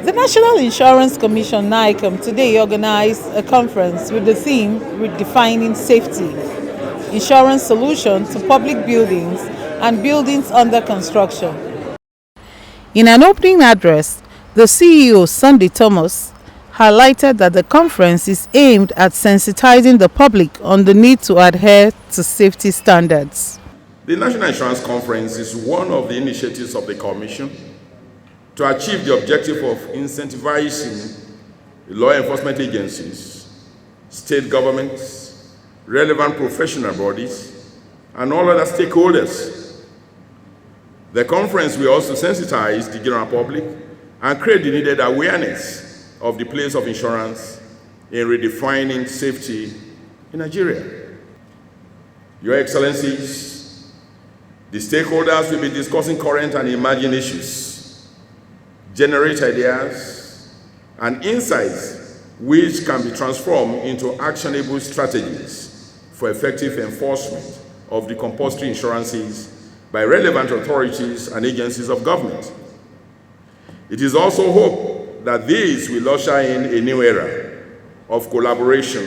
The National Insurance Commission (NICOM) today organized a conference with the theme Redefining Safety, Insurance Solution to Public Buildings and Buildings Under Construction. In an opening address, the CEO, Sunday Thomas, highlighted that the conference is aimed at sensitizing the public on the need to adhere to safety standards. The National Insurance Conference is one of the initiatives of the Commission to achieve the objective of incentivizing law enforcement agencies, state governments, relevant professional bodies, and all other stakeholders. The conference will also sensitize the general public and create the needed awareness of the place of insurance in redefining safety in Nigeria. Your Excellencies, the stakeholders will be discussing current and emerging issues, generate ideas and insights which can be transformed into actionable strategies for effective enforcement of the compulsory insurances by relevant authorities and agencies of government. It is also hoped that this will usher in a new era of collaboration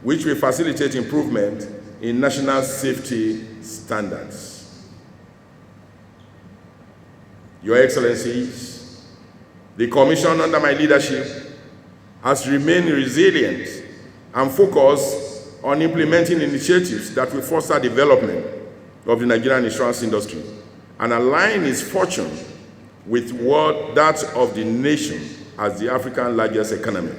which will facilitate improvement in national safety standards. Your Excellencies, the Commission under my leadership has remained resilient and focused on implementing initiatives that will foster development of the Nigerian insurance industry and align its fortune with that of the nation as the African largest economy.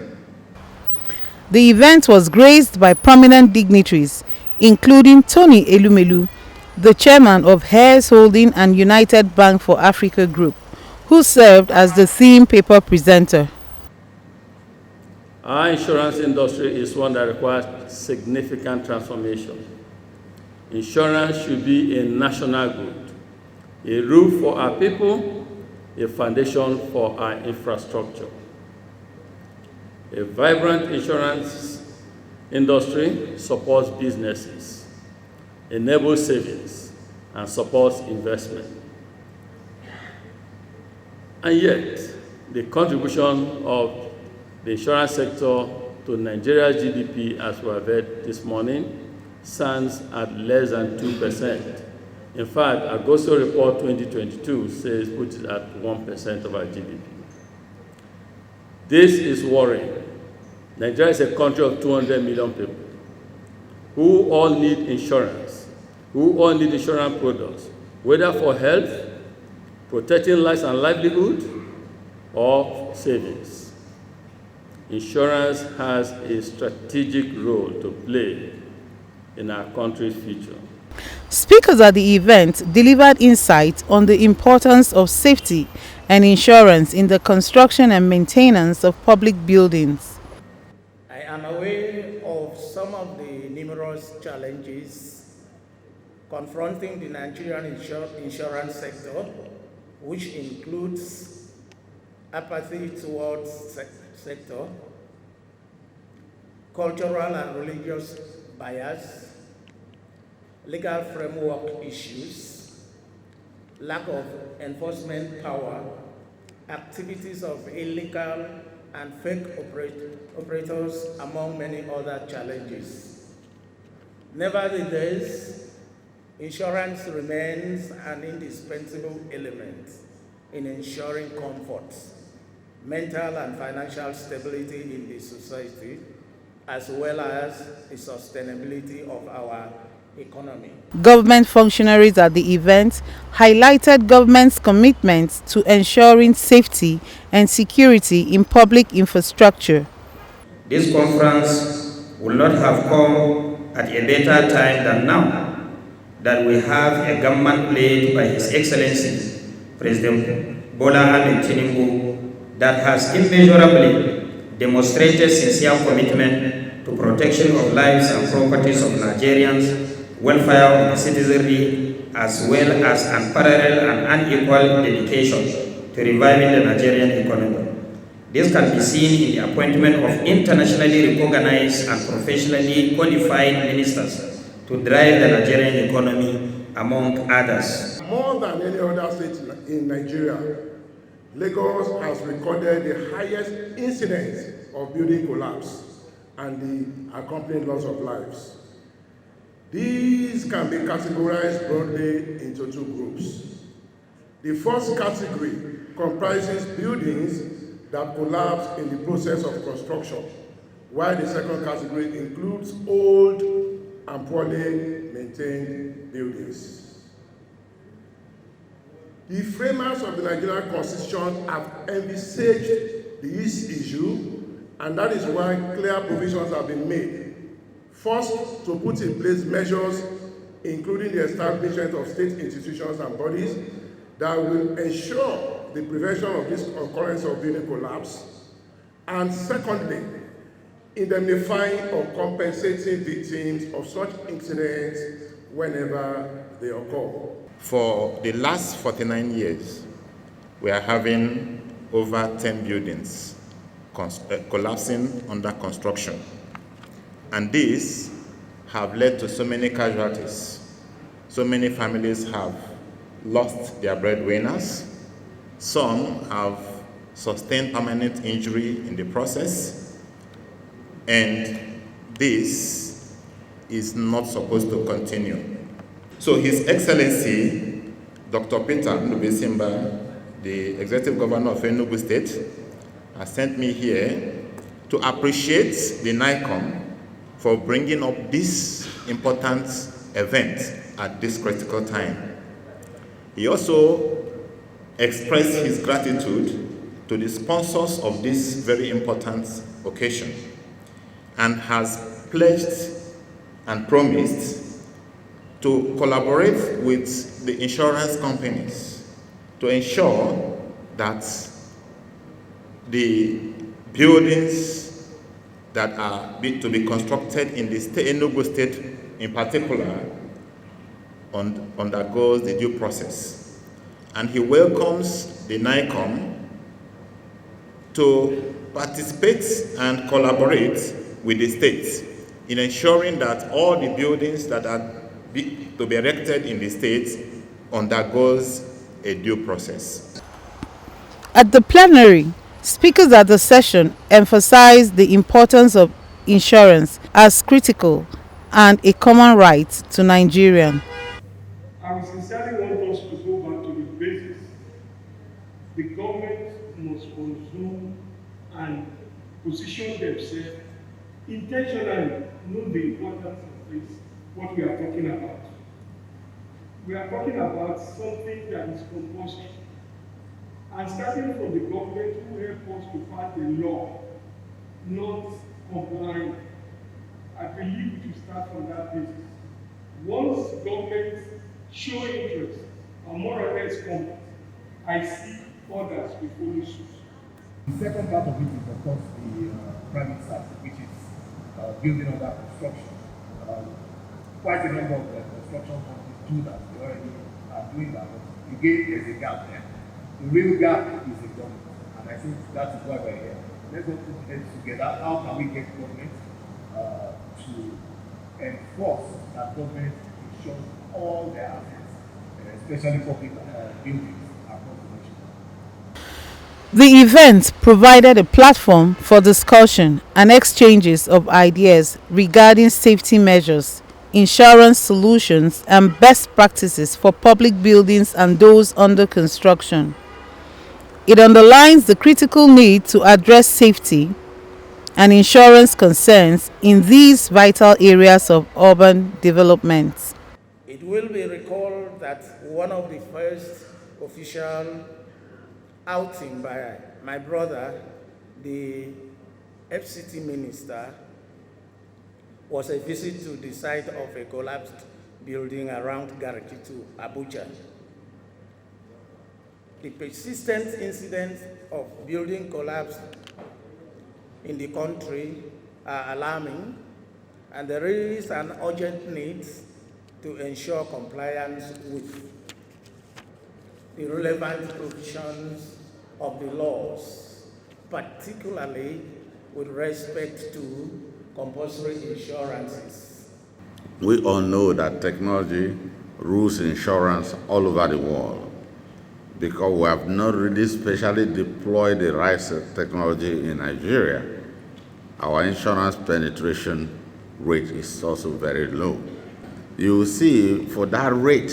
The event was graced by prominent dignitaries, including Tony Elumelu, the chairman of Heirs Holding and United Bank for Africa Group, who served as the theme paper presenter. Our insurance industry is one that requires significant transformation. Insurance should be a national good, a roof for our people, a foundation for our infrastructure. A vibrant insurance industry supports businesses, enables savings, and supports investment. And yet, the contribution of the insurance sector to Nigeria's GDP, as we have heard this morning, stands at less than 2%. In fact, Agosto report 2022 says puts it at 1% of our GDP. This is worrying. Nigeria is a country of 200 million people who all need insurance, who all need insurance products, whether for health, protecting lives and livelihood, or savings. Insurance has a strategic role to play in our country's future. Speakers at the event delivered insight on the importance of safety and insurance in the construction and maintenance of public buildings. I am aware of some of the numerous challenges confronting the Nigerian insurance sector, which includes apathy towards sector, cultural and religious bias, legal framework issues, lack of enforcement power, activities of illegal and fake operators, among many other challenges. Nevertheless, insurance remains an indispensable element in ensuring comfort, mental and financial stability in the society, as well as the sustainability of our economy. Government functionaries at the event highlighted government's commitment to ensuring safety and security in public infrastructure. This conference would not have come at a better time than now, that we have a government led by His Excellency President Bola Ahmed Tinubu that has immeasurably demonstrated sincere commitment to protection of lives and properties of Nigerians, welfare of the citizenry, as well as unparalleled and unequal dedication to reviving the Nigerian economy. This can be seen in the appointment of internationally recognized and professionally qualified ministers to drive the Nigerian economy, among others. More than any other state in Nigeria, Lagos has recorded the highest incidence of building collapse and the accompanying loss of lives. These can be categorized broadly into two groups. The first category comprises buildings that collapse in the process of construction, while the second category includes old and poorly maintained buildings. The framers of the Nigerian Constitution have envisaged this issue, and that is why clear provisions have been made. First, to put in place measures, including the establishment of state institutions and bodies that will ensure the prevention of this occurrence of building collapse. And secondly, indemnifying or compensating victims of such incidents whenever they occur. For the last 49 years, we are having over 10 buildings collapsing under construction. And these have led to so many casualties. So many families have lost their breadwinners. Some have sustained permanent injury in the process. And this is not supposed to continue. So His Excellency, Dr. Peter Ndubesimba, the Executive Governor of Enugu State, has sent me here to appreciate the NICOM for bringing up this important event at this critical time. He also expressed his gratitude to the sponsors of this very important occasion and has pledged and promised to collaborate with the insurance companies to ensure that the buildings that are to be constructed in the Enugu State in particular undergoes the due process. And he welcomes the NICOM to participate and collaborate with the state in ensuring that all the buildings that are to be erected in the state undergoes a due process. At the plenary, speakers at the session emphasized the importance of insurance as critical and a common right to Nigerians. I sincerely want us to go back to the basics. The government must consume and position themselves intentionally, know the importance of this, what we are talking about. We are talking about something that is compulsory. And starting from the government who help us to pass the law, not complying. I believe to start from that basis. Once government show interest and more or less compete, I see others will follow suit. The second part of it is, of course, the private sector, which is building under construction. Quite a number of construction companies do that. They already are doing that. But again, there's a gap there. The real gap is the government. And I think that is why we're here. Let's all put heads together. How can we get government to enforce that government insures all their assets, especially public buildings across the nation? The event provided a platform for discussion and exchanges of ideas regarding safety measures, insurance solutions, and best practices for public buildings and those under construction. It underlines the critical need to address safety and insurance concerns in these vital areas of urban development. It will be recalled that one of the first official outing by my brother, the FCT minister, was a visit to the site of a collapsed building around Garakitu, Abuja. The persistent incidents of building collapse in the country are alarming, and there is an urgent need to ensure compliance with the relevant provisions of the laws, particularly with respect to compulsory insurances. We all know that technology rules insurance all over the world. because we have not really specially deployed the right technology in Nigeria, our insurance penetration rate is also very low. You will see for that rate,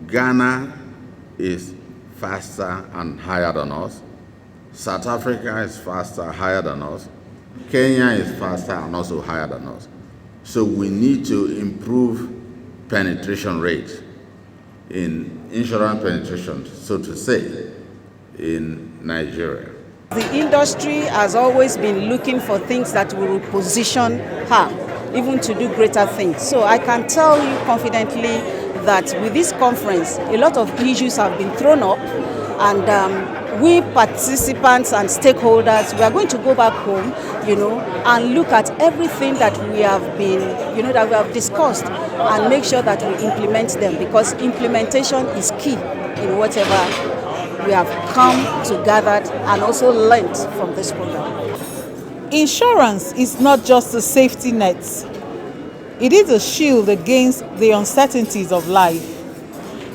Ghana is faster and higher than us. South Africa is faster, higher than us. Kenya is faster and also higher than us. So we need to improve penetration rate in insurance penetration, so to say, in Nigeria. The industry has always been looking for things that will position her, even to do greater things. So I can tell you confidently that with this conference, a lot of issues have been thrown up, and we participants and stakeholders, we are going to go back home, and look at everything that we have been, that we have discussed, and make sure that we implement them, because implementation is key in whatever we have come to gather and also learned from this program. Insurance is not just a safety net. It is a shield against the uncertainties of life.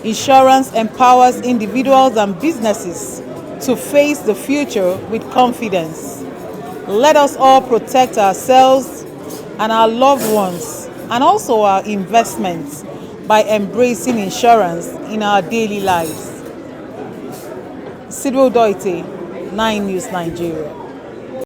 Insurance empowers individuals and businesses to face the future with confidence. Let us all protect ourselves and our loved ones, and also our investments, by embracing insurance in our daily lives. Sidwo Doite, 9 News Nigeria.